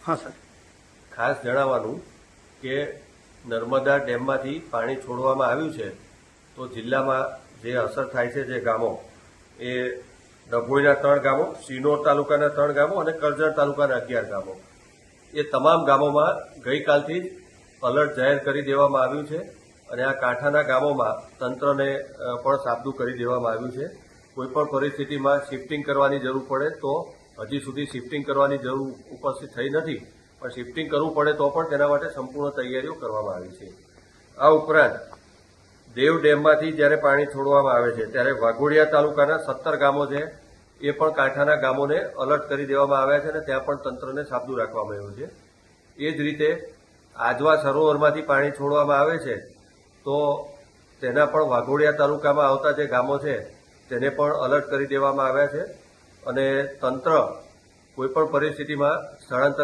હા સર. ખાસ જણાવવાનું કે નર્મદા ડેમમાંથી પાણી છોડવામાં આવ્યું છે તો જિલ્લામાં જે અસર થાય છે જે ગામો એ ડભોઈના 3 ગામો, સિનોર તાલુકાના 3 ગામો અને કરજણ તાલુકાના 11 ગામો, એ તમામ ગામોમાં ગઈકાલથી જ અલર્ટ જાહેર કરી દેવામાં આવ્યું છે અને આ કાંઠાના ગામોમાં તંત્રને પણ સાબદું કરી દેવામાં આવ્યું છે. કોઈપણ પરિસ્થિતિમાં શિફ્ટિંગ કરવાની જરૂર પડે તો હજી સુધી શિફ્ટિંગ કરવાની જરૂર ઉપસ્થિત થઈ નથી, પણ શિફ્ટિંગ કરવું પડે તો પણ તેના માટે સંપૂર્ણ તૈયારીઓ કરવામાં આવી છે. આ ઉપરાંત દેવ ડેમમાંથી જ્યારે પાણી છોડવામાં આવે છે ત્યારે વાઘોડિયા તાલુકાના 17 ગામો છે એ પણ કાંઠાના ગામોને અલર્ટ કરી દેવામાં આવ્યા છે અને ત્યાં પણ તંત્રને સાબદું રાખવામાં આવ્યું છે. એ જ રીતે આજવા સરોવરમાંથી પાણી છોડવામાં આવે છે તો તેના પણ વાઘોડિયા તાલુકામાં આવતા જે ગામો છે તેને પણ અલર્ટ કરી દેવામાં આવ્યા છે અને તંત્ર કોઈપણ પરિસ્થિતિમાં સ્થળાંતર